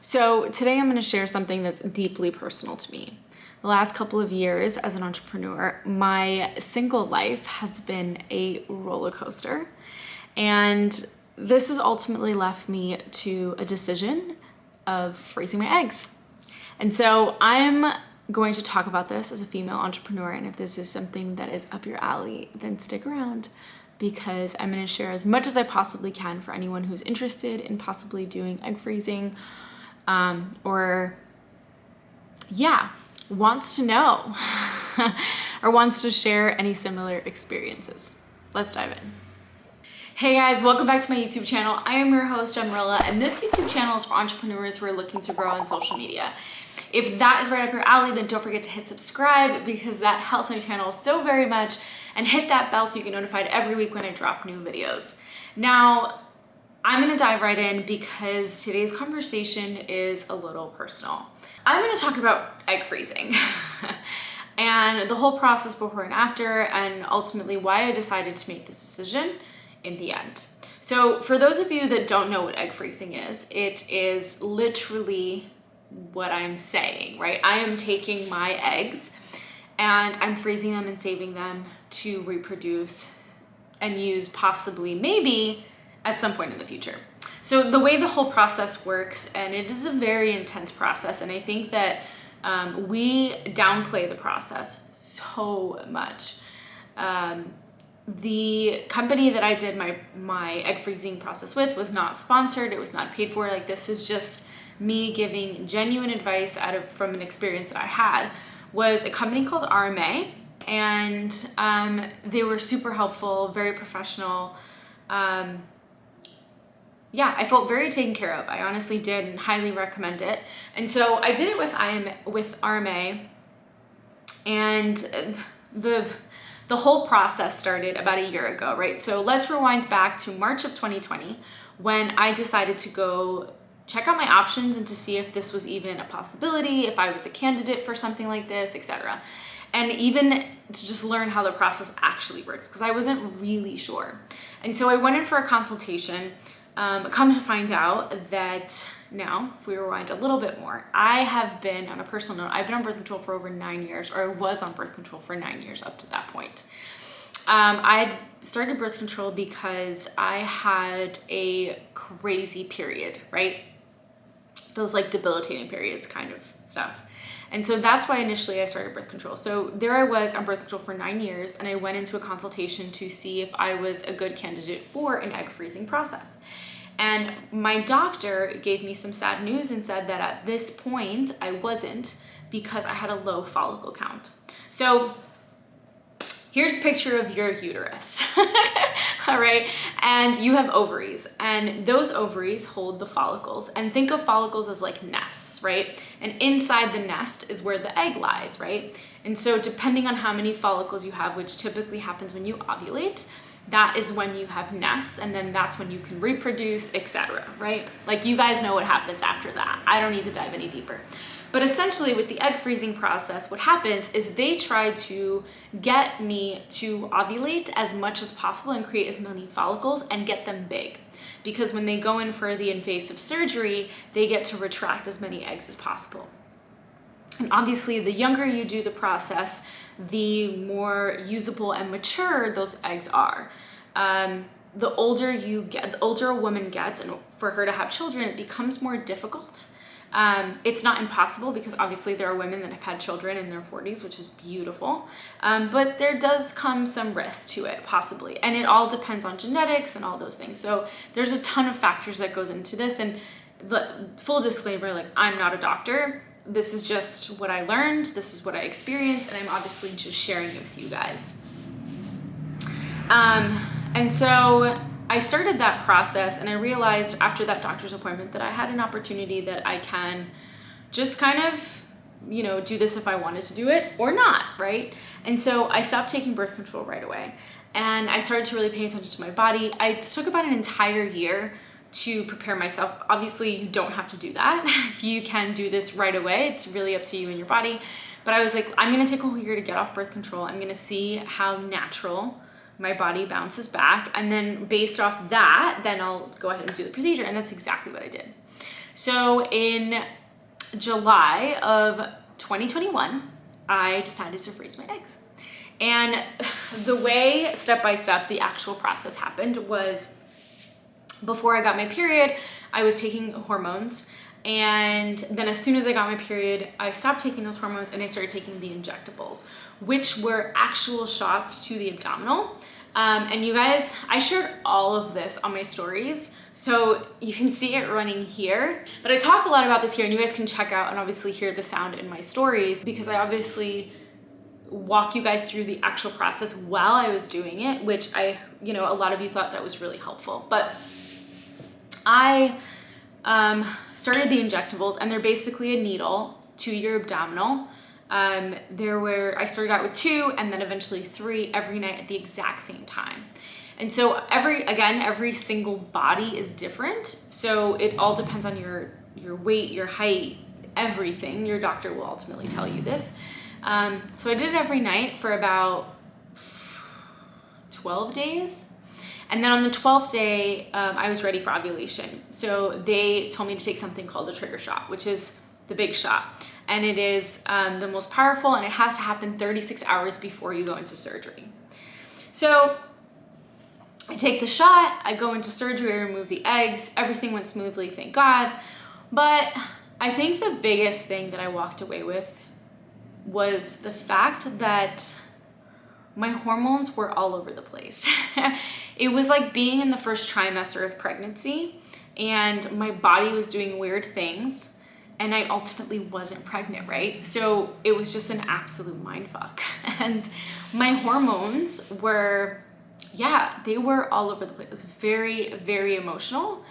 So today I'm going to share something that's deeply personal to me. The last couple of years as an entrepreneur, my single life has been a roller coaster. And this has ultimately left me to a decision of freezing my eggs. And so I'm going to talk about this as a female entrepreneur. And if this is something that is up your alley, then stick around because I'm going to share as much as I possibly can for anyone who's interested in possibly doing egg freezing wants to know or wants to share any similar experiences. Let's dive in. Hey guys, welcome back to my YouTube channel. I am your host, Morilla, and this YouTube channel is for entrepreneurs who are looking to grow on social media. If that is right up your alley, then don't forget to hit subscribe because that helps my channel so very much, and hit that bell so you get notified every week when I drop new videos. Now, I'm gonna dive right in because today's conversation is a little personal. I'm gonna talk about egg freezing and the whole process before and after, and ultimately why I decided to make this decision in the end. So for those of you that don't know what egg freezing is, it is literally what I'm saying, right? I am taking my eggs and I'm freezing them and saving them to reproduce and use possibly, maybe, at some point in the future. So the way the whole process works, and it is a very intense process, and I think that we downplay the process so much. The company that I did my egg freezing process with was not sponsored. It was not paid for. Like, this is just me giving genuine advice from an experience that I had. Was a company called RMA, and they were super helpful, very professional. I felt very taken care of. I honestly did and highly recommend it. And so I did it with RMA, and the whole process started about a year ago, right? So let's rewind back to March of 2020 when I decided to go check out my options and to see if this was even a possibility, if I was a candidate for something like this, etc. And even to just learn how the process actually works, because I wasn't really sure. And so I went in for a consultation. Come to find out that now, if we rewind a little bit more, I have been, on a personal note, I've been on birth control for over 9 years, or I was on birth control for 9 years up to that point. I started birth control because I had a crazy period, right? Those like debilitating periods kind of stuff. And so that's why initially I started birth control. So there I was on birth control for 9 years, and I went into a consultation to see if I was a good candidate for an egg freezing process. And my doctor gave me some sad news and said that at this point I wasn't, because I had a low follicle count. So here's a picture of your uterus, all right? And you have ovaries, and those ovaries hold the follicles. And think of follicles as like nests, right? And inside the nest is where the egg lies, right? And so depending on how many follicles you have, which typically happens when you ovulate, that is when you have nests, and then that's when you can reproduce, etc., right? Like, you guys know what happens after that. I don't need to dive any deeper. But essentially with the egg freezing process, what happens is they try to get me to ovulate as much as possible and create as many follicles and get them big. Because when they go in for the invasive surgery, they get to retract as many eggs as possible. And obviously the younger you do the process, the more usable and mature those eggs are. The older you get, the older a woman gets, and for her to have children, it becomes more difficult. It's not impossible, because obviously there are women that have had children in their 40s, which is beautiful. But there does come some risk to it, possibly. And it all depends on genetics and all those things. So there's a ton of factors that goes into this. And the full disclaimer, like, I'm not a doctor. This is just what I learned. This is what I experienced. And I'm obviously just sharing it with you guys. And so I started that process, and I realized after that doctor's appointment that I had an opportunity that I can just kind of, do this if I wanted to do it or not, right? And so I stopped taking birth control right away, and I started to really pay attention to my body. I took about an entire year to prepare myself. Obviously, you don't have to do that. You can do this right away. It's really up to you and your body. But I was like, I'm gonna take a whole year to get off birth control. I'm gonna see how natural my body bounces back. And then based off that, then I'll go ahead and do the procedure. And that's exactly what I did. So in July of 2021, I decided to freeze my eggs. And the way, step by step, the actual process happened was before I got my period, I was taking hormones. And then as soon as I got my period, I stopped taking those hormones and I started taking the injectables, which were actual shots to the abdominal. And you guys, I shared all of this on my stories, so you can see it running here. But I talk a lot about this here, and you guys can check out and obviously hear the sound in my stories, because I obviously walk you guys through the actual process while I was doing it, which a lot of you thought that was really helpful. But I started the injectables, and they're basically a needle to your abdominal. I started out with 2 and then eventually 3 every night at the exact same time. And so every single body is different. So it all depends on your weight, your height, everything. Your doctor will ultimately tell you this. So I did it every night for about 12 days. And then on the 12th day, I was ready for ovulation. So they told me to take something called a trigger shot, which is the big shot. And it is the most powerful, and it has to happen 36 hours before you go into surgery. So I take the shot, I go into surgery, I remove the eggs, everything went smoothly, thank God. But I think the biggest thing that I walked away with was the fact that my hormones were all over the place. It was like being in the first trimester of pregnancy, and my body was doing weird things, and I ultimately wasn't pregnant, right? So it was just an absolute mindfuck. And my hormones were, they were all over the place. It was very, very emotional.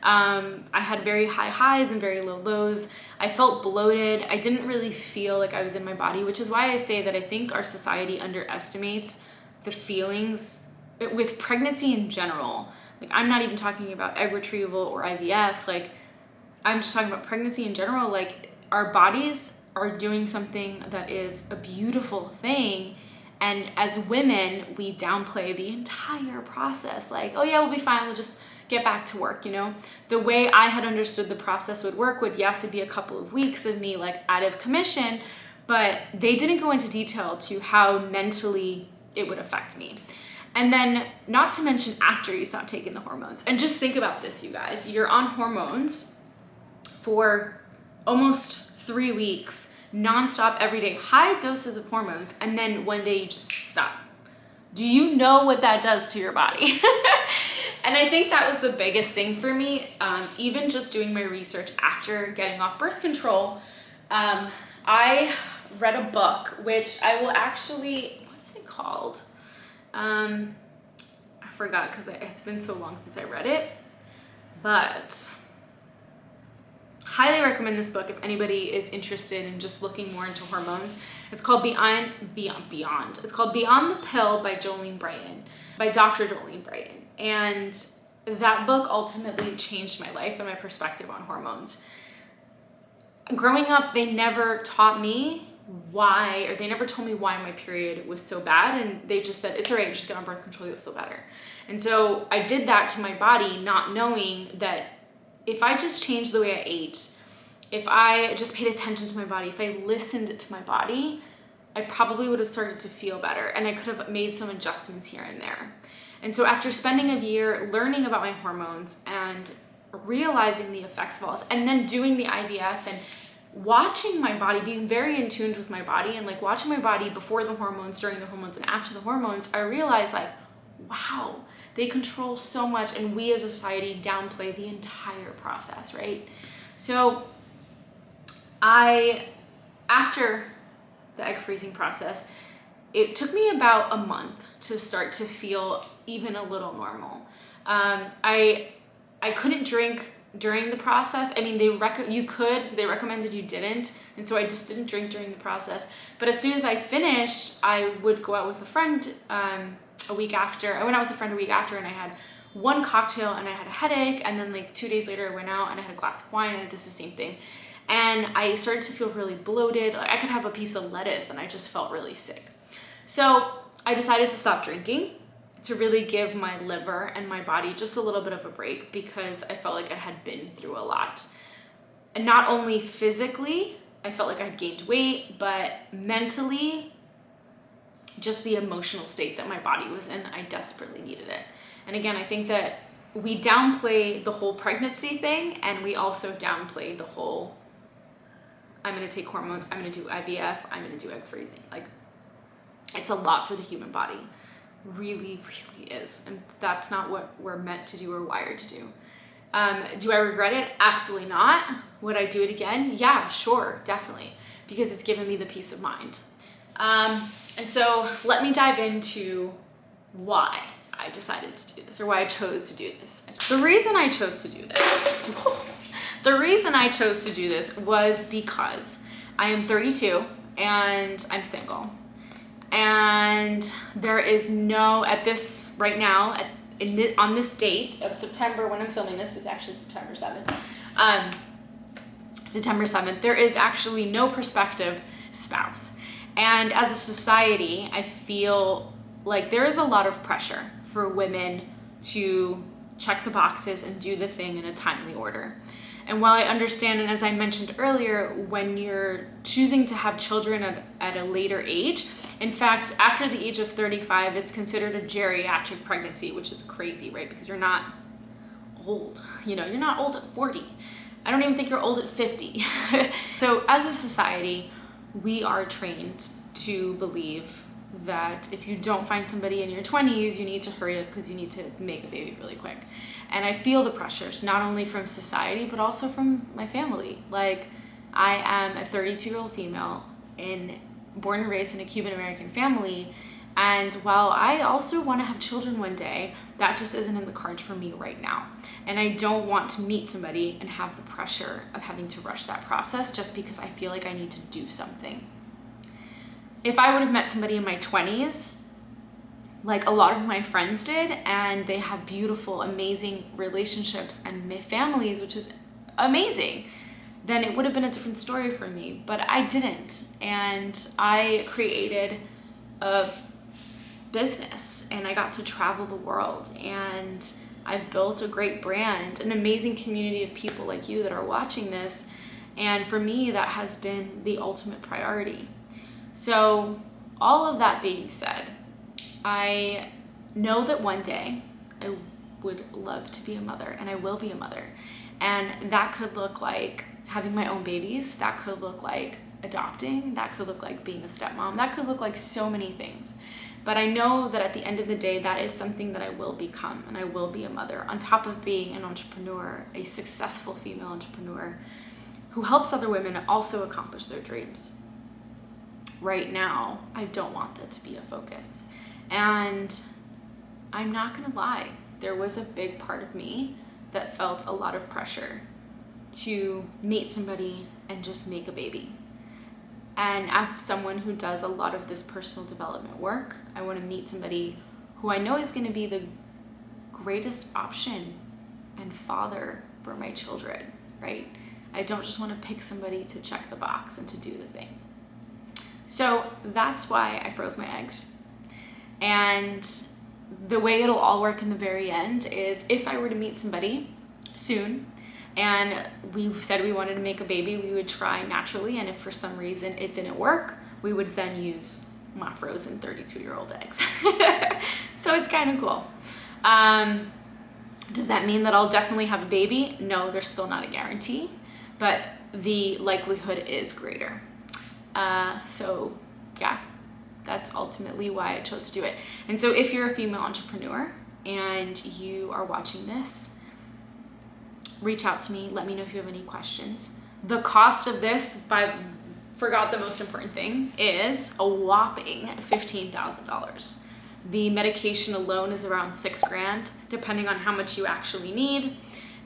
I had very high highs and very low lows. I felt bloated. I didn't really feel like I was in my body, which is why I say that I think our society underestimates the feelings with pregnancy in general. Like, I'm not even talking about egg retrieval or IVF. Like, I'm just talking about pregnancy in general. Like, our bodies are doing something that is a beautiful thing. And as women, we downplay the entire process. Like, oh yeah, we'll be fine. We'll just get back to work, The way I had understood the process would work would, yes, it'd be a couple of weeks of me like out of commission, but they didn't go into detail to how mentally it would affect me. And then not to mention after you stop taking the hormones. And just think about this, you guys. You're on hormones for almost 3 weeks, nonstop, every day, high doses of hormones, and then one day you just stop. Do you know what that does to your body? And I think that was the biggest thing for me. Even just doing my research after getting off birth control, I read a book, which I will actually, what's it called? I forgot because it's been so long since I read it, but highly recommend this book if anybody is interested in just looking more into hormones. It's called Beyond. It's called Beyond the Pill by Dr. Jolene Brighten. And that book ultimately changed my life and my perspective on hormones. Growing up, they never taught me why, or they never told me why my period was so bad. And they just said, it's all right, just get on birth control, you'll feel better. And so I did that to my body, not knowing that if I just changed the way I ate, if I just paid attention to my body, if I listened to my body, I probably would have started to feel better, and I could have made some adjustments here and there. And so after spending a year learning about my hormones and realizing the effects of all this, and then doing the IVF and watching my body, being very in tune with my body, and like watching my body before the hormones, during the hormones, and after the hormones, I realized like, wow, they control so much, and we as a society downplay the entire process, right? So after the egg freezing process, it took me about a month to start to feel even a little normal. I couldn't drink during the process. I mean, you could, but they recommended you didn't. And so I just didn't drink during the process. But as soon as I finished, I would go out with a friend a week after. I went out with a friend a week after, and I had one cocktail and I had a headache. And then like 2 days later, I went out and I had a glass of wine, and I did the same thing. And I started to feel really bloated. Like I could have a piece of lettuce and I just felt really sick. So I decided to stop drinking to really give my liver and my body just a little bit of a break, because I felt like I had been through a lot. And not only physically, I felt like I had gained weight, but mentally, just the emotional state that my body was in, I desperately needed it. And again, I think that we downplay the whole pregnancy thing, and we also downplay the whole, I'm going to take hormones, I'm going to do IVF, I'm going to do egg freezing. Like, it's a lot for the human body. Really, really is. And that's not what we're meant to do or wired to do. Do I regret it? Absolutely not. Would I do it again? Yeah, sure, definitely. Because it's given me the peace of mind. And so let me dive into why I decided to do this, or why I chose to do this. The reason I chose to do this was because I am 32 and I'm single. And there is no, at this, right now, on this date of September, when I'm filming this, is actually September 7th. September 7th, there is actually no prospective spouse. And as a society, I feel like there is a lot of pressure for women to check the boxes and do the thing in a timely order. And while I understand, and as I mentioned earlier, when you're choosing to have children at a later age, in fact, after the age of 35, it's considered a geriatric pregnancy, which is crazy, right? Because you're not old, you're not old at 40. I don't even think you're old at 50. So as a society, we are trained to believe that if you don't find somebody in your 20s, you need to hurry up because you need to make a baby really quick. And I feel the pressures, not only from society, but also from my family. Like, I am a 32-year-old female born and raised in a Cuban-American family. And while I also want to have children one day, that just isn't in the cards for me right now. And I don't want to meet somebody and have the pressure of having to rush that process just because I feel like I need to do something. If I would have met somebody in my 20s, like a lot of my friends did, and they have beautiful, amazing relationships and families, which is amazing, then it would have been a different story for me. But I didn't. And I created a business, and I got to travel the world, and I've built a great brand, an amazing community of people like you that are watching this. And for me, that has been the ultimate priority. So all of that being said, I know that one day I would love to be a mother, and I will be a mother. And that could look like having my own babies. That could look like adopting. That could look like being a stepmom. That could look like so many things. But I know that at the end of the day, that is something that I will become, and I will be a mother, on top of being an entrepreneur, a successful female entrepreneur who helps other women also accomplish their dreams. Right now, I don't want that to be a focus. And I'm not gonna lie, there was a big part of me that felt a lot of pressure to meet somebody and just make a baby. And as someone who does a lot of this personal development work, I want to meet somebody who I know is going to be the greatest option and father for my children, right? I don't just want to pick somebody to check the box and to do the thing. So that's why I froze my eggs. And the way it'll all work in the very end is, if I were to meet somebody soon and we said we wanted to make a baby, we would try naturally, and if for some reason it didn't work, we would then use my frozen 32-year-old eggs. So it's kind of cool. Does that mean that I'll definitely have a baby? No, there's still not a guarantee, but the likelihood is greater. So yeah, that's ultimately why I chose to do it. And so if you're a female entrepreneur and you are watching this, reach out to me. Let me know if you have any questions. The cost of this, forgot the most important thing, is a whopping $15,000. The medication alone is around $6,000, depending on how much you actually need.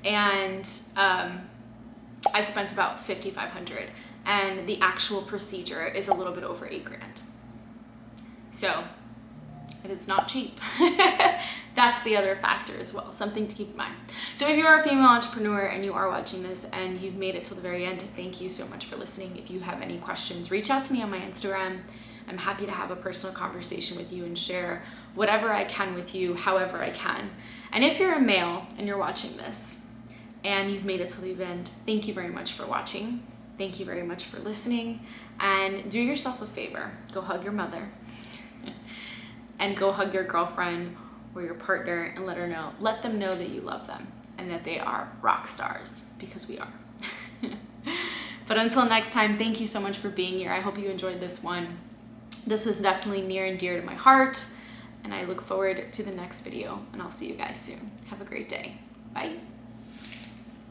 And I spent about $5,500, and the actual procedure is a little bit over $8,000. So it is not cheap. That's the other factor as well, something to keep in mind. So if you are a female entrepreneur and you are watching this and you've made it till the very end, thank you so much for listening. If you have any questions, reach out to me on my Instagram. I'm happy to have a personal conversation with you and share whatever I can with you, however I can. And if you're a male and you're watching this, and you've made it till the end, thank you very much for watching. Thank you very much for listening. And do yourself a favor. Go hug your mother and go hug your girlfriend or your partner and let them know that you love them and that they are rock stars, because we are. But until next time, thank you so much for being here. I hope you enjoyed this one. This was definitely near and dear to my heart, and I look forward to the next video, and I'll see you guys soon. Have a great day. Bye.